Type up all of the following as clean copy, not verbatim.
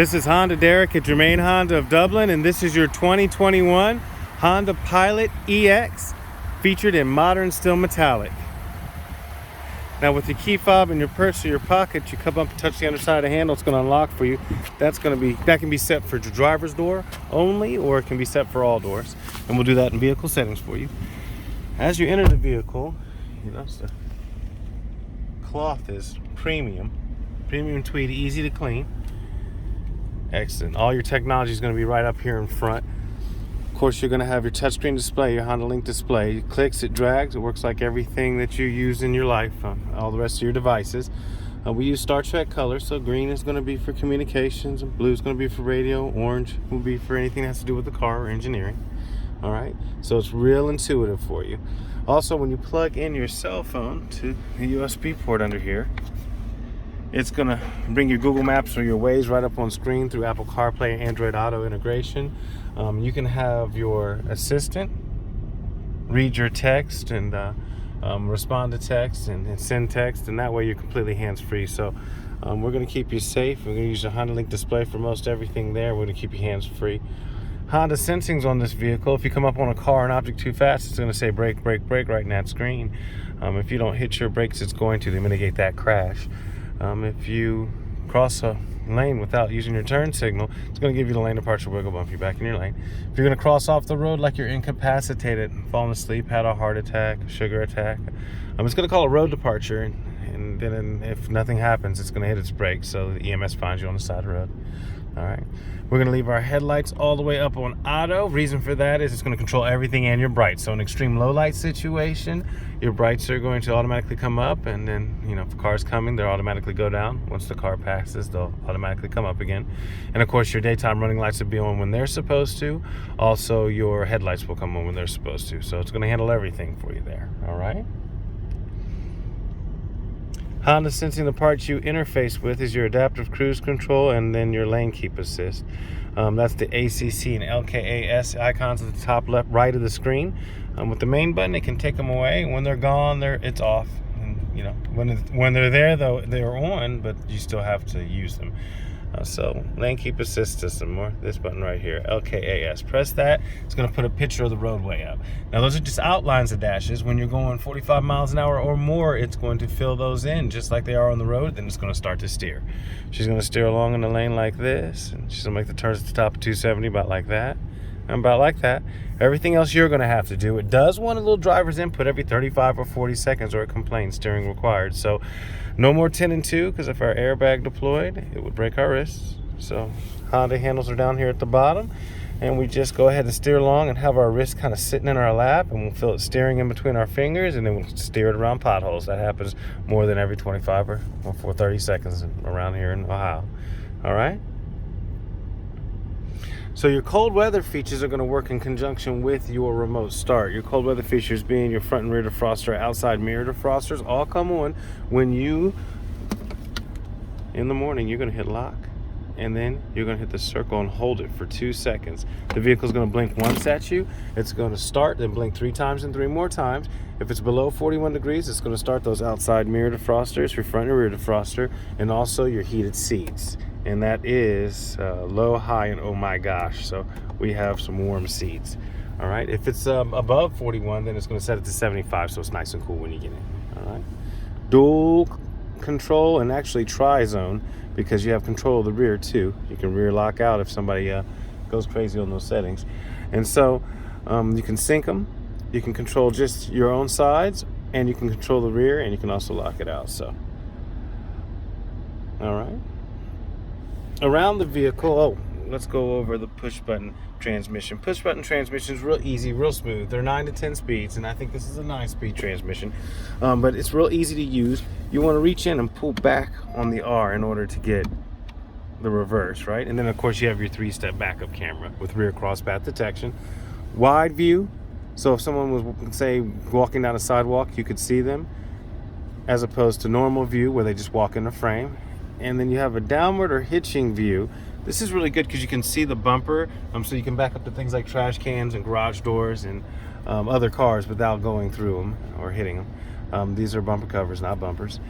This is Honda Derek at Germain Honda of Dublin, and this is your 2021 Honda Pilot EX, featured in modern steel metallic. Now with your key fob in your purse or your pocket, you come up and touch the underside of the handle, it's going to unlock for you. That can be set for your driver's door only, or it can be set for all doors. And we'll do that in vehicle settings for you. As you enter the vehicle, you notice the cloth is premium tweed, easy to clean. Excellent. All your technology is going to be right up here in front. Of course, you're going to have your touchscreen display, your Honda Link display. It clicks, it drags, it works like everything that you use in your life, all the rest of your devices. We use Star Trek colors, so green is going to be for communications, and blue is going to be for radio, orange will be for anything that has to do with the car or engineering. All right, so it's real intuitive for you. Also, when you plug in your cell phone to the USB port under here, it's going to bring your Google Maps or your Waze right up on screen through Apple CarPlay and Android Auto integration. You can have your assistant read your text and respond to text and send text, and that way you're completely hands-free. So we're going to keep you safe. We're going to use the Honda Link display for most everything there. We're going to keep you hands-free. Honda sensing's on this vehicle. If you come up on a car, an object too fast, it's going to say brake, brake, brake right in that screen. If you don't hit your brakes, it's going to mitigate that crash. If you cross a lane without using your turn signal, it's going to give you the lane departure wiggle bump you back in your lane. If you're going to cross off the road like you're incapacitated, falling asleep, had a heart attack, sugar attack, it's going to call a road departure, and then if nothing happens, it's going to hit its brakes, so the EMS finds you on the side of the road. All right, we're going to leave our headlights all the way up on auto. Reason for that is it's going to control everything and your brights. So in extreme low light situation, your brights are going to automatically come up, and then if the car's coming, they'll automatically go down. Once the car passes, they'll automatically come up again. And of course, your daytime running lights will be on when they're supposed to. Also, your headlights will come on when they're supposed to. So it's going to handle everything for you there. All right. Honda sensing, the parts you interface with is your adaptive cruise control and then your lane keep assist. That's the ACC and LKAS icons at the top left, right of the screen. With the main button, it can take them away. When they're gone, it's off. And when they're there, though, they're on, but you still have to use them. So lane keep assist system, or this button right here, LKAS. Press that, it's going to put a picture of the roadway up. Now those are just outlines of dashes. When you're going 45 miles an hour or more, it's going to fill those in just like they are on the road. Then it's going to start to steer. She's going to steer along in the lane like this, and she's going to make the turns at the top of 270 about like that, and about like that. Everything else you're going to have to do. It does want a little driver's input every 35 or 40 seconds, or it complains steering required. So no more 10 and 2, because if our airbag deployed, it would break our wrists. So Honda handles are down here at the bottom, and we just go ahead and steer along and have our wrist kind of sitting in our lap, and we'll feel it steering in between our fingers, and then we'll steer it around potholes. That happens more than every 25 or 30 seconds around here in Ohio. All right. So your cold weather features are going to work in conjunction with your remote start. Your cold weather features being your front and rear defroster, outside mirror defrosters, all come on when you, in the morning, you're going to hit lock. And then you're going to hit the circle and hold it for 2 seconds. The vehicle's going to blink once at you. It's going to start, then blink 3 times and 3 more times. If it's below 41 degrees, it's going to start those outside mirror defrosters, your front and rear defroster, and also your heated seats. And that is low, high, and oh my gosh. So we have some warm seats. All right. If it's above 41, then it's going to set it to 75, so it's nice and cool when you get in. All right. Dual control, and actually tri-zone, because you have control of the rear too. You can rear lock out if somebody goes crazy on those settings. And so you can sync them. You can control just your own sides, and you can control the rear, and you can also lock it out. So, all right. Around the vehicle, let's go over the push button transmission. Push button transmission is real easy, real smooth. They're 9 to 10 speeds, and I think this is a 9-speed transmission, but it's real easy to use. You want to reach in and pull back on the R in order to get the reverse, right? And then of course you have your 3-step backup camera with rear cross path detection. Wide view, so if someone was, say, walking down a sidewalk, you could see them, as opposed to normal view where they just walk in the frame. And then you have a downward or hitching view. This is really good because you can see the bumper, so you can back up to things like trash cans and garage doors and other cars without going through them or hitting them. These are bumper covers, not bumpers.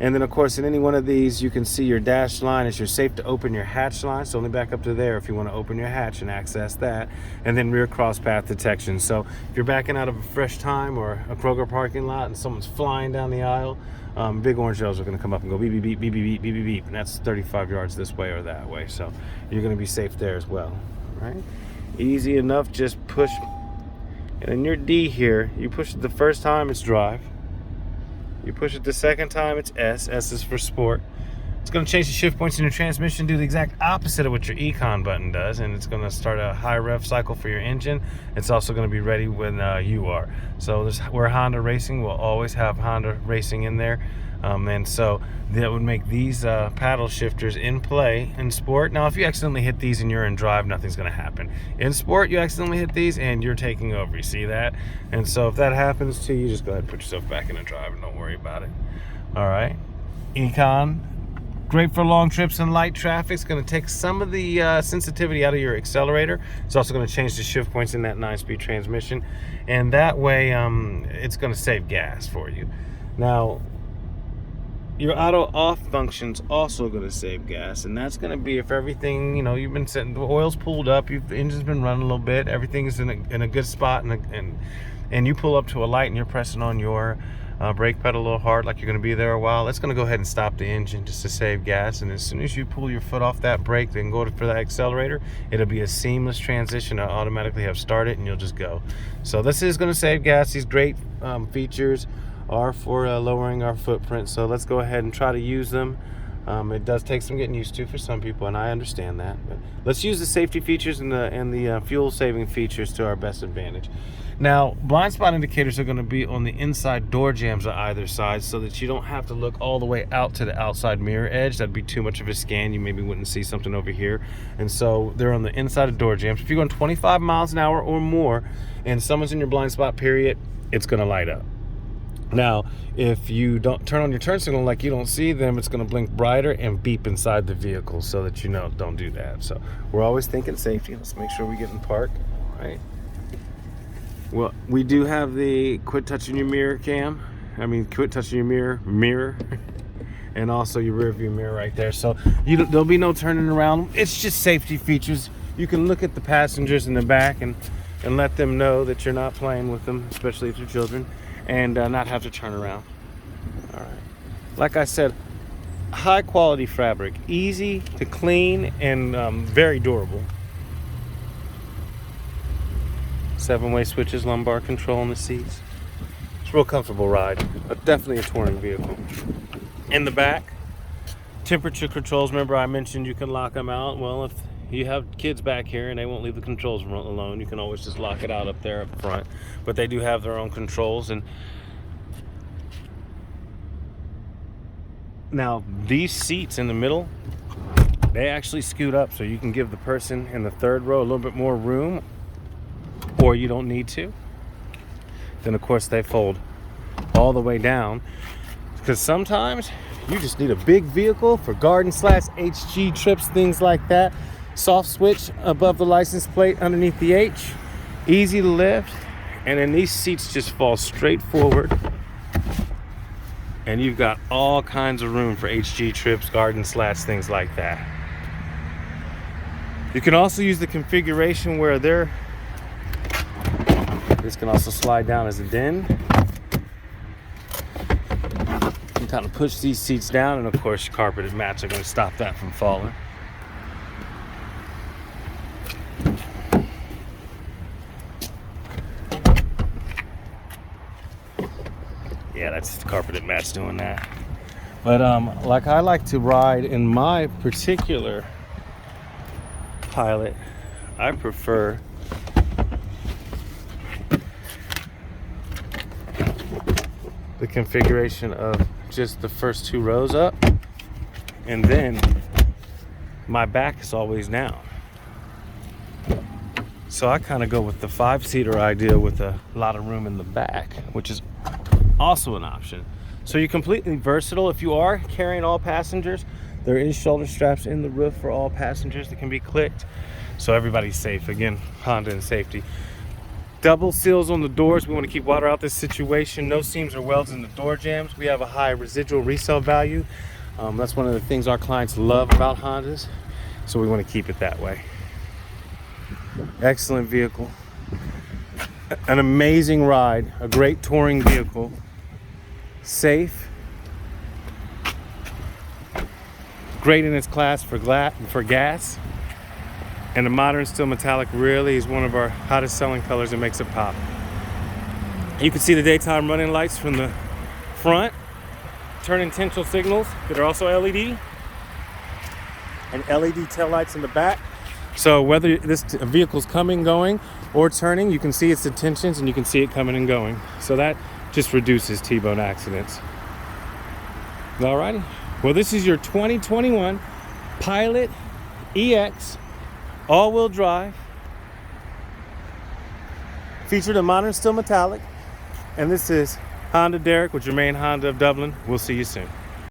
And then of course in any one of these you can see your dash line is your safe to open your hatch line, so only back up to there if you want to open your hatch and access that. And then rear cross path detection, so if you're backing out of a Fresh Time or a Kroger parking lot and someone's flying down the aisle, big orange yellows are going to come up and go beep beep beep beep beep beep beep beep beep, and that's 35 yards this way or that way, so you're going to be safe there as well. Right, easy enough. Just push, and in your D here, you push it the first time, it's drive. You push it the second time, it's S. S is for sport. It's going to change the shift points in your transmission, do the exact opposite of what your Econ button does, and it's going to start a high rev cycle for your engine. It's also going to be ready when you are. So we're Honda Racing. We'll always have Honda Racing in there. And so that would make these paddle shifters in play in sport. Now, if you accidentally hit these and you're in drive, nothing's going to happen. In sport, you accidentally hit these and you're taking over. You see that? And so if that happens to you, just go ahead and put yourself back in the drive and don't worry about it. All right. Econ, great for long trips and light traffic. It's going to take some of the sensitivity out of your accelerator. It's also going to change the shift points in that 9-speed transmission. And that way, it's going to save gas for you. Now, your auto off function's also going to save gas, and that's going to be if everything, you've been setting, the oil's pulled up, the engine's been running a little bit, everything is in a good spot, and you pull up to a light and you're pressing on your brake pedal a little hard, like you're going to be there a while. It's going to go ahead and stop the engine just to save gas, and as soon as you pull your foot off that brake and go for that accelerator, it'll be a seamless transition. It'll automatically have started and you'll just go. So this is going to save gas. These great features are for lowering our footprint, so let's go ahead and try to use them. It does take some getting used to for some people, and I understand that, but let's use the safety features and the fuel saving features to our best advantage. Now, blind spot indicators are going to be on the inside door jambs on either side, so that you don't have to look all the way out to the outside mirror edge. That'd be too much of a scan. You maybe wouldn't see something over here, and so they're on the inside of door jambs. If you're going 25 miles an hour or more and someone's in your blind spot period, it's going to light up. Now, if you don't turn on your turn signal, like you don't see them, it's going to blink brighter and beep inside the vehicle, so that don't do that. So we're always thinking safety. Let's make sure we get in park. All right. Well, we do have the quit touching your mirror cam. Quit touching your mirror, and also your rear view mirror right there. So there'll be no turning around. It's just safety features. You can look at the passengers in the back and let them know that you're not playing with them, especially if they're children, and not have to turn around. All right. Like I said, high quality fabric, easy to clean, and very durable. 7-way switches, lumbar control on the seats. It's a real comfortable ride, but definitely a touring vehicle. In the back, temperature controls. Remember I mentioned you can lock them out. Well, if you have kids back here and they won't leave the controls alone, you can always just lock it out up there up front. But they do have their own controls. And now these seats in the middle, they actually scoot up, so you can give the person in the third row a little bit more room, or you don't need to. Then of course they fold all the way down, because sometimes you just need a big vehicle for garden/HG trips, things like that. Soft switch above the license plate underneath the H, easy to lift, and then these seats just fall straight forward, and you've got all kinds of room for HG trips, garden/things like that. You can also use the configuration where this can also slide down as a den. You can kind of push these seats down, and of course your carpeted mats are going to stop that from falling. Yeah, that's the carpeted mats doing that. But like I like to ride in my particular Pilot, I prefer the configuration of just the first 2 rows up, and then my back is always down. So I kind of go with the 5-seater idea with a lot of room in the back, which is also an option. So you're completely versatile. If you are carrying all passengers, there is shoulder straps in the roof for all passengers that can be clicked, so everybody's safe. Again, Honda and safety. Double seals on the doors. We want to keep water out this situation. No seams or welds in the door jambs. We have a high residual resale value. That's one of the things our clients love about Hondas, so we want to keep it that way. Excellent vehicle. An amazing ride. A great touring vehicle. Safe. Great in its class for gas. And the modern steel metallic really is one of our hottest selling colors and makes it pop. You can see the daytime running lights from the front, turn intentional signals that are also LED, and LED tail lights in the back. So whether this vehicle's coming, going, or turning, you can see its intentions and you can see it coming and going. So that just reduces T-bone accidents. Alrighty. Well, this is your 2021 Pilot EX all-wheel drive, featured in modern steel metallic. And this is Honda Derek with Jermaine Honda of Dublin. We'll see you soon.